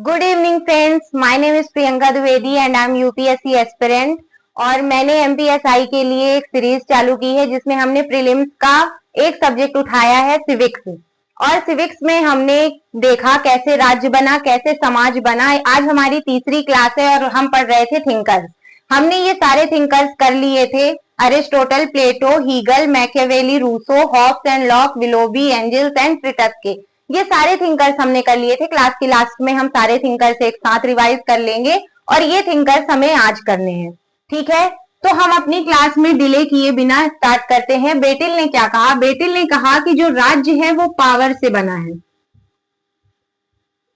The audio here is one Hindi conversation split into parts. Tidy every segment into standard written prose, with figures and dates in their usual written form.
Good evening friends, my name is Priyanka Dwivedi and I am UPSC aspirant. और मैंने एमपीएसआई के लिए एक सीरीज चालू की है जिसमें हमने प्रीलिम्स का एक सब्जेक्ट उठाया है सिविक्स। और सिविक्स में हमने देखा कैसे राज्य बना, कैसे समाज बना। आज हमारी तीसरी क्लास है और हम पढ़ रहे थे थिंकर्स। हमने ये सारे थिंकर्स कर लिए थे, Aristotle, Plato, Hegel, Machiavelli, Rousseau, Hobbes and Locke, Willoughby, Engels and ट्रिटस के। ये सारे थिंकर्स हमने कर लिए थे। क्लास की लास्ट में हम सारे थिंकर्स एक साथ रिवाइज कर लेंगे और ये थिंकर्स हमें आज करने हैं। ठीक है, तो हम अपनी क्लास में डिले किए बिना स्टार्ट करते हैं। बेटिल ने क्या कहा? बेटिल ने कहा कि जो राज्य है वो पावर से बना है।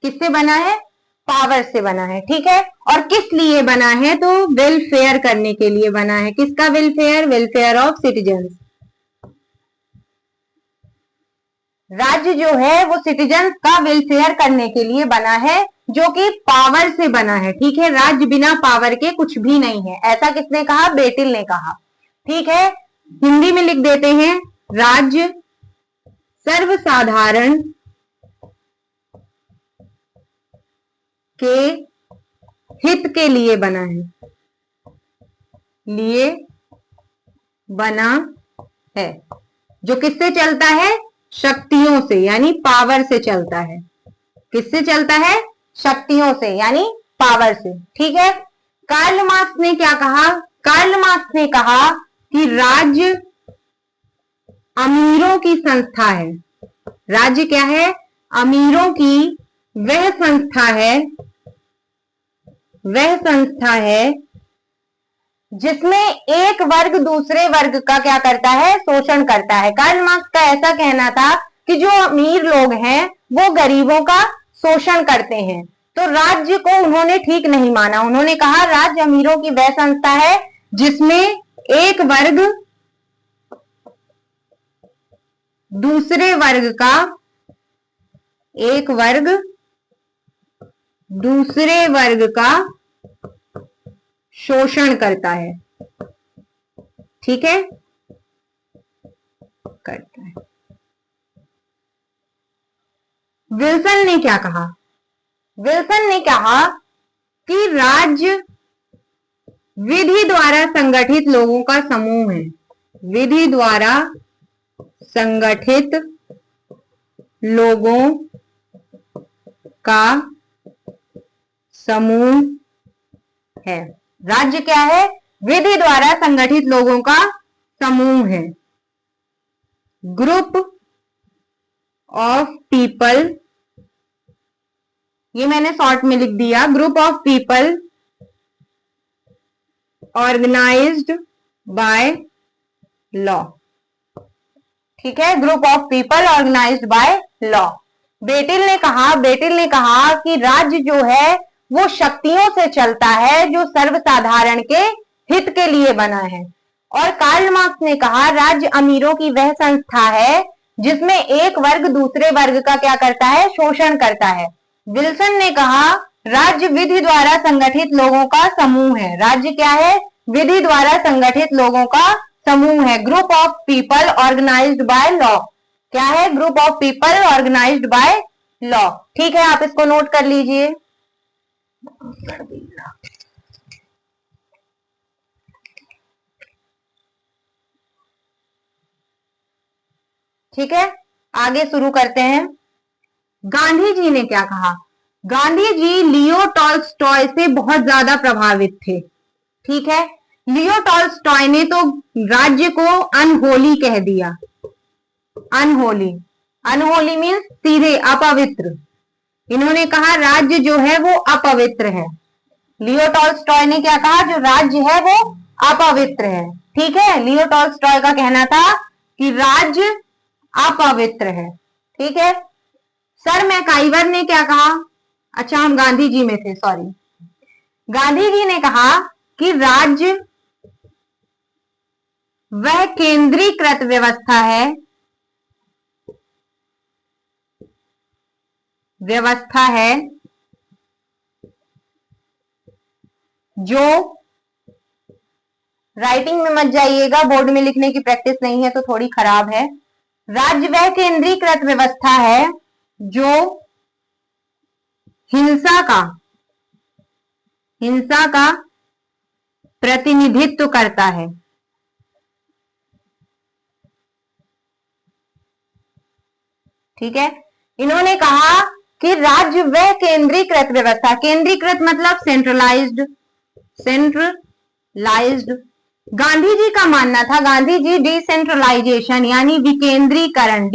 किससे बना है? पावर से बना है। ठीक है, और किस लिए बना है? तो वेलफेयर करने के लिए बना है। किसका वेलफेयर? Welfare of citizens. राज्य जो है वो सिटीजन्स का वेलफेयर करने के लिए बना है, जो कि पावर से बना है। ठीक है, राज्य बिना पावर के कुछ भी नहीं है। ऐसा किसने कहा? बेटिल ने कहा। ठीक है, हिंदी में लिख देते हैं, राज्य सर्वसाधारण के हित के लिए बना है। लिए बना है। जो किससे चलता है? शक्तियों से, यानी पावर से चलता है। किससे चलता है? शक्तियों से, यानी पावर से। ठीक है, कार्ल मार्क्स ने क्या कहा? कार्ल मार्क्स ने कहा कि राज्य अमीरों की संस्था है। राज्य क्या है? अमीरों की वह संस्था है, वह संस्था है जिसमें एक वर्ग दूसरे वर्ग का क्या करता है? शोषण करता है। कार्ल मार्क्स का ऐसा कहना था कि जो अमीर लोग हैं वो गरीबों का शोषण करते हैं। तो राज्य को उन्होंने ठीक नहीं माना। उन्होंने कहा राज्य अमीरों की वह संस्था है जिसमें एक वर्ग दूसरे वर्ग का, एक वर्ग दूसरे वर्ग का शोषण करता है। ठीक है, करता है। विल्सन ने क्या कहा? विल्सन ने कहा कि राज्य विधि द्वारा संगठित लोगों का समूह है। विधि द्वारा संगठित लोगों का समूह है। राज्य क्या है? विधि द्वारा संगठित लोगों का समूह है। ग्रुप ऑफ पीपल, ये मैंने शॉर्ट में लिख दिया, group of people organised by law. ठीक है, group of people organised by law. बेटिल ने कहा कि राज्य जो है वो शक्तियों से चलता है जो सर्वसाधारण के हित के लिए बना है। और कार्ल मार्क्स ने कहा राज्य अमीरों की वह संस्था है जिसमें एक वर्ग दूसरे वर्ग का क्या करता है? शोषण करता है। विल्सन ने कहा राज्य विधि द्वारा संगठित लोगों का समूह है। राज्य क्या है? विधि द्वारा संगठित लोगों का समूह है। Group of people organised by law. क्या है? Group of people organised by law. ठीक है, आप इसको नोट कर लीजिए। ठीक है, आगे शुरू करते हैं। गांधी जी ने क्या कहा? गांधी जी लियो टॉल्स्टॉय से बहुत ज्यादा प्रभावित थे। ठीक है, लियो टॉल्स्टॉय ने तो राज्य को अनहोली कह दिया। अनहोली, अनहोली मीन्स सीधे अपवित्र। इन्होंने कहा राज्य जो है वो अपवित्र है। लियो टॉल्स्टॉय ने क्या कहा? जो राज्य है वो अपवित्र है। ठीक है, लियो टॉल्स्टॉय का कहना था कि राज्य अपवित्र है। ठीक है, सर मैकाइवर ने क्या कहा? अच्छा, हम गांधी जी में थे, सॉरी। गांधी जी ने कहा कि राज्य वह केंद्रीकृत व्यवस्था है, जो, राइटिंग में मत जाइएगा, बोर्ड में लिखने की प्रैक्टिस नहीं है तो थोड़ी खराब है। राज्य वह केंद्रीकृत व्यवस्था है जो हिंसा का प्रतिनिधित्व करता है। ठीक है, इन्होंने कहा कि राज्य व केंद्रीकृत व्यवस्था, केंद्रीकृत मतलब सेंट्रलाइज्ड। गांधी जी का मानना था, गांधी जी डिसेंट्रलाइजेशन यानी विकेंद्रीकरण,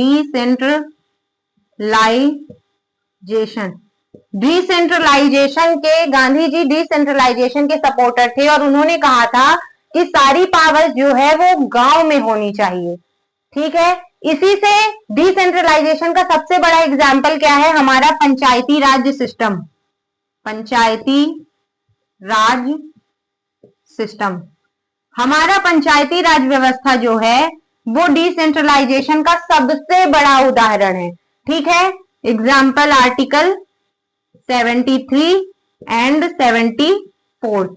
डिसेंट्रलाइजेशन के, गांधी जी डिसेंट्रलाइजेशन के सपोर्टर थे और उन्होंने कहा था कि सारी पावर जो है वो गांव में होनी चाहिए। ठीक है, इसी से डिसेंट्रलाइजेशन का सबसे बड़ा एग्जाम्पल क्या है, हमारा पंचायती राज सिस्टम। पंचायती राज सिस्टम, हमारा पंचायती राज व्यवस्था जो है वो डिसेंट्रलाइजेशन का सबसे बड़ा उदाहरण है। ठीक है, एग्जाम्पल आर्टिकल 73 एंड 74।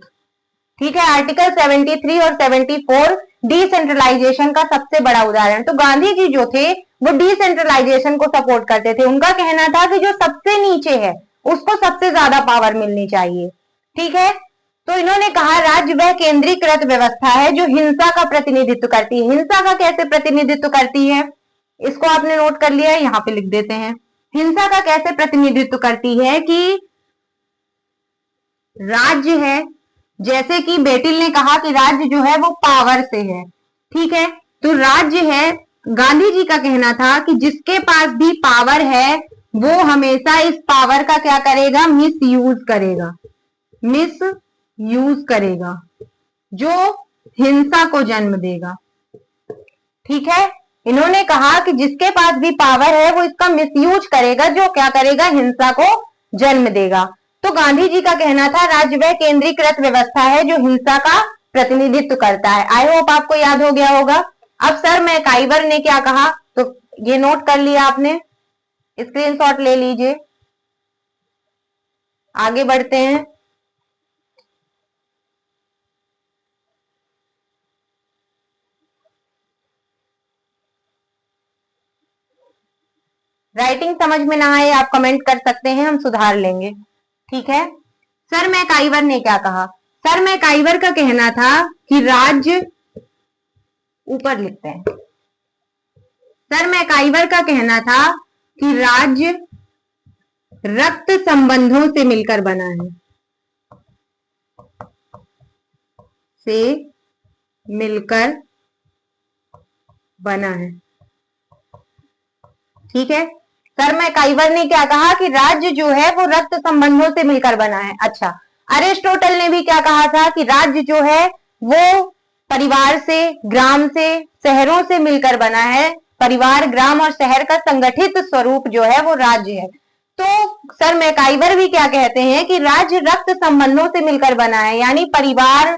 ठीक है, आर्टिकल 73 और 74 डिसेंट्रलाइजेशन का सबसे बड़ा उदाहरण। तो गांधी जी जो थे वो डिसेंट्रलाइजेशन को सपोर्ट करते थे। उनका कहना था कि जो सबसे नीचे है उसको सबसे ज्यादा पावर मिलनी चाहिए। ठीक है, तो इन्होंने कहा राज्य वह केंद्रीकृत व्यवस्था है जो हिंसा का प्रतिनिधित्व करती है। हिंसा का कैसे प्रतिनिधित्व करती है, इसको आपने नोट कर लिया है, यहां पे लिख देते हैं। हिंसा का कैसे प्रतिनिधित्व करती है कि राज्य है, जैसे कि बेटिल ने कहा कि राज्य जो है वो पावर से है। ठीक है, तो राज्य है, गांधी जी का कहना था कि जिसके पास भी पावर है वो हमेशा इस पावर का क्या करेगा, मिस यूज करेगा, जो हिंसा को जन्म देगा। ठीक है, इन्होंने कहा कि जिसके पास भी पावर है वो इसका मिसयूज करेगा, जो क्या करेगा, हिंसा को जन्म देगा। तो गांधी जी का कहना था राज्य वह केंद्रीकृत व्यवस्था है जो हिंसा का प्रतिनिधित्व करता है। आई होप आपको याद हो गया होगा। अब सर मैकाइवर ने क्या कहा, तो ये नोट कर लिया आपने, स्क्रीनशॉट ले लीजिए, आगे बढ़ते हैं। राइटिंग समझ में ना आए आप कमेंट कर सकते हैं, हम सुधार लेंगे। ठीक है, सर मैकाइवर ने क्या कहा, सर मैकाइवर का कहना था कि राज्य, ऊपर लिखते हैं, सर मैकाइवर का कहना था कि राज्य रक्त संबंधों से मिलकर बना है, से मिलकर बना है। ठीक है, सर मैकाइवर ने क्या कहा कि राज्य जो है वो रक्त संबंधों से मिलकर बना है। अच्छा, अरिस्टोटल ने भी क्या कहा था कि राज्य जो है वो परिवार से, ग्राम से, शहरों से मिलकर बना है। परिवार, ग्राम और शहर का संगठित स्वरूप जो है वो राज्य है। तो सर मैकाइवर भी क्या कहते हैं कि राज्य रक्त संबंधों से मिलकर बना है, यानी परिवार,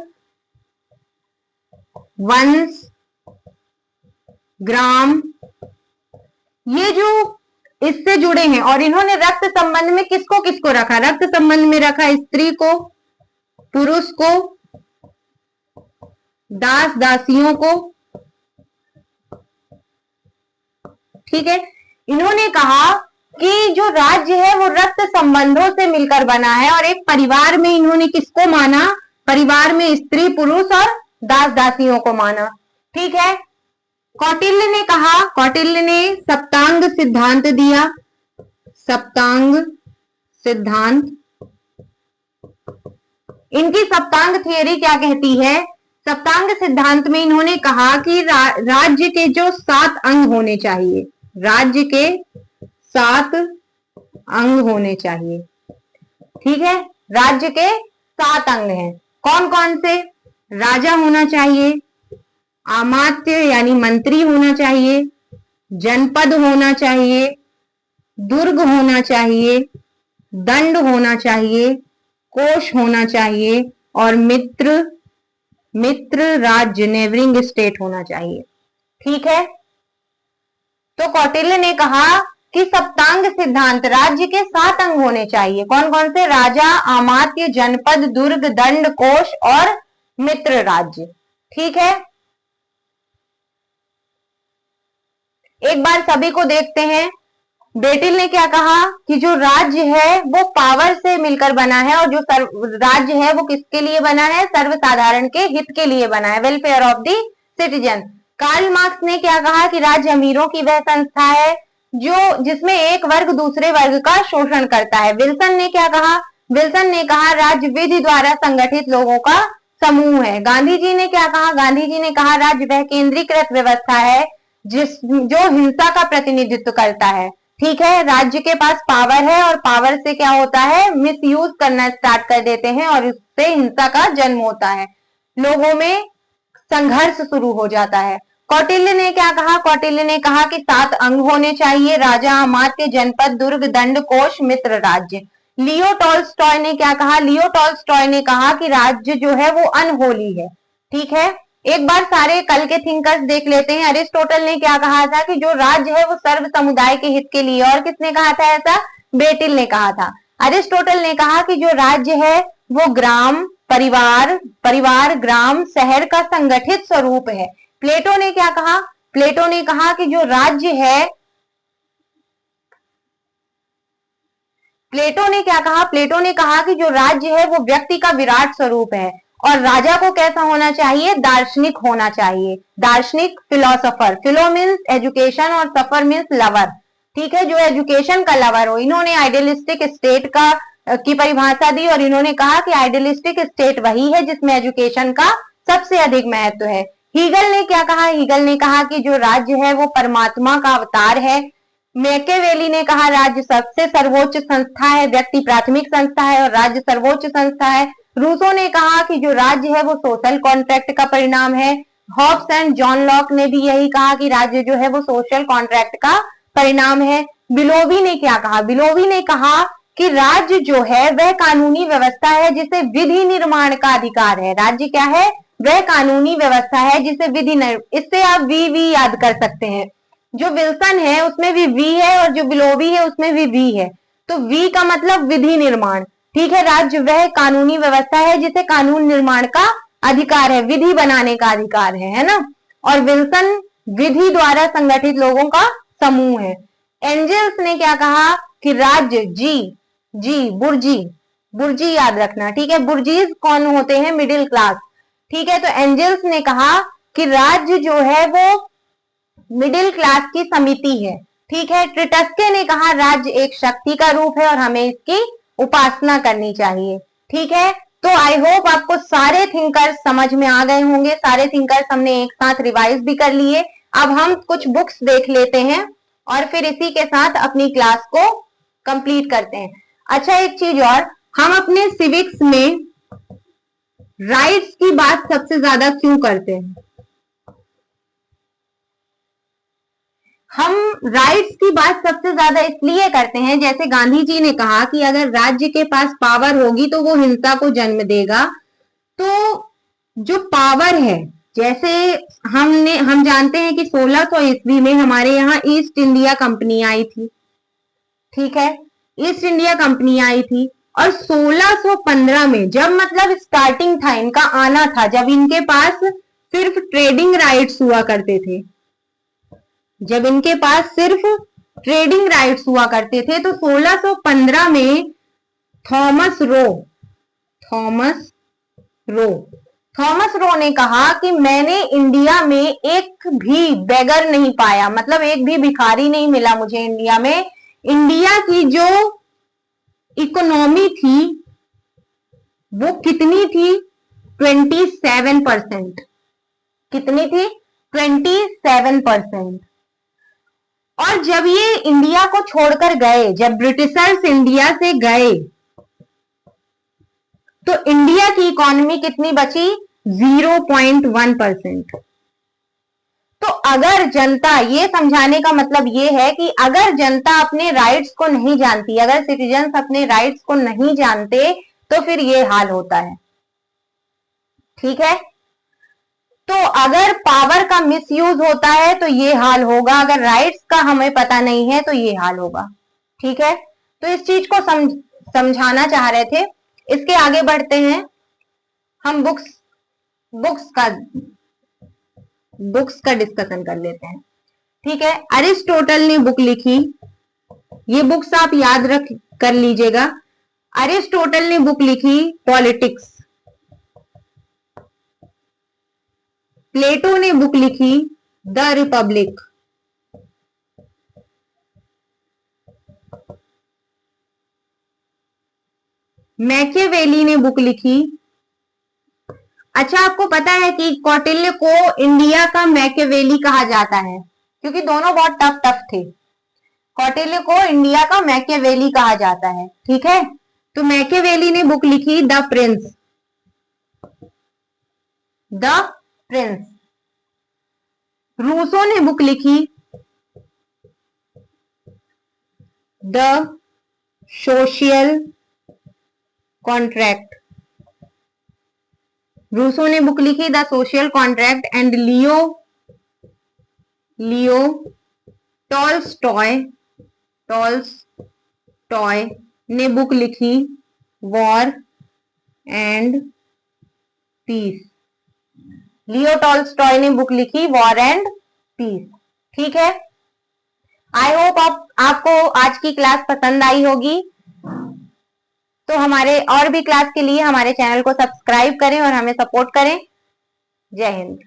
वंश, ग्राम, ये जो इससे जुड़े हैं। और इन्होंने रक्त संबंध में किसको किसको रखा, रक्त संबंध में रखा स्त्री को, पुरुष को, दास दासियों को। ठीक है, इन्होंने कहा कि जो राज्य है वो रक्त संबंधों से मिलकर बना है। और एक परिवार में इन्होंने किसको माना, परिवार में स्त्री, पुरुष और दास दासियों को माना। ठीक है, कौटिल्य ने कहा, कौटिल्य ने सप्तांग सिद्धांत दिया, सप्तांग सिद्धांत। इनकी सप्तांग थियरी क्या कहती है, सप्तांग सिद्धांत में इन्होंने कहा कि राज्य के जो 7 अंग होने चाहिए, राज्य के 7 अंग होने चाहिए। ठीक है, राज्य के 7 अंग हैं, कौन कौन से, राजा होना चाहिए, अमात्य यानी मंत्री होना चाहिए, जनपद होना चाहिए, दुर्ग होना चाहिए, दंड होना चाहिए, कोष होना चाहिए और मित्र राज्य, नेबरिंग स्टेट होना चाहिए। ठीक है, तो कौटिल्य ने कहा कि सप्तांग सिद्धांत, राज्य के 7 अंग होने चाहिए, कौन कौन से, राजा, अमात्य, जनपद, दुर्ग, दंड, कोष और मित्र राज्य। ठीक है, एक बार सभी को देखते हैं, बेटिल ने क्या कहा कि जो राज्य है वो पावर से मिलकर बना है, और जो राज्य है वो किसके लिए बना है? सर्वसाधारण के हित के लिए बना है, welfare of the citizen. Karl Marx ने क्या कहा कि राज्य अमीरों की वह संस्था है जो जिसमें एक वर्ग दूसरे वर्ग का शोषण करता है। विल्सन ने क्या कहा? विल्सन ने कहा राज्य विधि द्वारा संगठित लोगों का समूह है। गांधी जी ने क्या कहा? गांधी जी ने कहा राज्य वह केंद्रीकृत व्यवस्था है जो हिंसा का प्रतिनिधित्व करता है। ठीक है, राज्य के पास पावर है और पावर से क्या होता है? मिसयूज करना स्टार्ट कर देते हैं और इससे हिंसा का जन्म होता है, लोगों में संघर्ष शुरू हो जाता है। कौटिल्य ने क्या कहा? कौटिल्य ने कहा कि 7 अंग होने चाहिए, राजा, अमात्य, जनपद, दुर्ग, दंड, कोष, मित्र, राज्य। लियो टॉल्स्टॉय ने क्या कहा? लियो टॉल्स्टॉय ने कहा कि राज्य जो है वो अनहोली है। ठीक है, एक बार सारे कल के थिंकर्स देख लेते हैं। अरिस्टोटल ने क्या कहा था कि जो राज्य है वो सर्व समुदाय के हित के लिए, और किसने कहा था ऐसा? बेटिल ने कहा था। अरिस्टोटल ने कहा कि जो राज्य है वो ग्राम, परिवार, ग्राम, शहर का संगठित स्वरूप है। प्लेटो ने क्या कहा? प्लेटो ने कहा कि जो राज्य है, प्लेटो ने क्या कहा? प्लेटो ने कहा कि जो राज्य है वो व्यक्ति का विराट स्वरूप है, और राजा को कैसा होना चाहिए? दार्शनिक होना चाहिए। दार्शनिक, फिलोसोफर। फिलो मीन्स एजुकेशन और सफर मीन्स लवर। ठीक है, जो एजुकेशन का लवर हो। इन्होंने आइडियलिस्टिक स्टेट का की परिभाषा दी, और इन्होंने कहा कि आइडियलिस्टिक स्टेट वही है जिसमें एजुकेशन का सबसे अधिक महत्व है। हीगल ने क्या कहा? हीगल ने कहा कि जो राज्य है वो परमात्मा का अवतार है। मैकेवेली ने कहा राज्य सबसे सर्वोच्च संस्था है, व्यक्ति प्राथमिक संस्था है और राज्य सर्वोच्च संस्था है। रूसो ने कहा कि जो राज्य है वो सोशल कॉन्ट्रैक्ट का परिणाम है। हॉब्स एंड जॉन लॉक ने भी यही कहा कि राज्य जो है वो सोशल कॉन्ट्रैक्ट का परिणाम है। बिलोवी ने क्या कहा? बिलोवी ने कहा कि राज्य जो है वह कानूनी व्यवस्था है जिसे विधि निर्माण का अधिकार है। राज्य क्या है? वह कानूनी व्यवस्था है जिसे इससे आप वी याद कर सकते हैं। जो विल्सन है उसमें भी वी है, और जो बिलोवी है उसमें भी वी है। तो वी का मतलब विधि निर्माण। ठीक है, राज्य वह कानूनी व्यवस्था है जिसे कानून निर्माण का अधिकार है, विधि बनाने का अधिकार है ना। और विल्सन विधि द्वारा संगठित लोगों का समूह है। एंजल्स ने क्या कहा कि राज्य बुर्जी, बुर्जी याद रखना। ठीक है, बुर्जीज कौन होते हैं? Middle class. ठीक है, तो एंजल्स ने कहा कि राज्य जो है वो मिडिल क्लास की समिति है। ठीक है, ट्रिटस्के ने कहा राज्य एक शक्ति का रूप है और हमें इसकी उपासना करनी चाहिए। ठीक है, तो आई होप आपको सारे थिंकर्स समझ में आ गए होंगे। सारे थिंकर्स हमने एक साथ रिवाइज भी कर लिए। अब हम कुछ बुक्स देख लेते हैं और फिर इसी के साथ अपनी क्लास को कंप्लीट करते हैं। अच्छा, एक चीज और, हम अपने सिविक्स में राइट्स की बात सबसे ज्यादा क्यों करते हैं? हम राइट्स की बात सबसे ज्यादा इसलिए करते हैं, जैसे गांधी जी ने कहा कि अगर राज्य के पास पावर होगी तो वो हिंसा को जन्म देगा। तो जो पावर है, जैसे हम जानते हैं कि 1600 ईस्वी में हमारे यहाँ ईस्ट इंडिया कंपनी आई थी। ठीक है, ईस्ट इंडिया कंपनी आई थी, और 1615 में जब मतलब स्टार्टिंग था, इनका आना था, जब इनके पास सिर्फ ट्रेडिंग राइट्स हुआ करते थे, जब इनके पास सिर्फ ट्रेडिंग राइट्स हुआ करते थे, तो 1615 में थॉमस रो ने कहा कि मैंने इंडिया में एक भी बेगर नहीं पाया, मतलब एक भी भिखारी नहीं मिला मुझे इंडिया में। इंडिया की जो इकोनॉमी थी वो कितनी थी? 27%। कितनी थी? 27%। और जब ये इंडिया को छोड़कर गए, जब ब्रिटिशर्स इंडिया से गए, तो इंडिया की इकोनॉमी कितनी बची? 0.1%। तो अगर जनता, ये समझाने का मतलब ये है कि अगर जनता अपने राइट्स को नहीं जानती, अगर सिटीजन्स अपने राइट्स को नहीं जानते, तो फिर ये हाल होता है। ठीक है, तो अगर पावर का मिसयूज होता है तो ये हाल होगा, अगर राइट्स का हमें पता नहीं है तो ये हाल होगा। ठीक है, तो इस चीज को समझाना चाह रहे थे। इसके आगे बढ़ते हैं, हम बुक्स का डिस्कशन कर लेते हैं। ठीक है, अरिस्टोटल ने बुक लिखी ये बुक्स आप याद रख कर लीजिएगा। अरिस्टोटल ने बुक लिखी पॉलिटिक्स। प्लेटो ने बुक लिखी द रिपब्लिक। मैकियावेली ने बुक लिखी, अच्छा आपको पता है कि कौटिल्य को इंडिया का मैकियावेली कहा जाता है, क्योंकि दोनों बहुत टफ टफ थे। कौटिल्य को इंडिया का मैकियावेली कहा जाता है, ठीक है। तो मैकियावेली ने बुक लिखी the Prince. The Prince. Rousseau ने बुक लिखी द सोशल कॉन्ट्रैक्ट। रूसो ने बुक लिखी the Social Contract. And Leo Tolstoy ने बुक लिखी War and Peace. Leo Tolstoy ने बुक लिखी वॉर एंड पीस, ठीक है। आई होप आपको आज की क्लास पसंद आई होगी। तो हमारे और भी क्लास के लिए हमारे चैनल को सब्सक्राइब करें और हमें सपोर्ट करें। जय हिंद।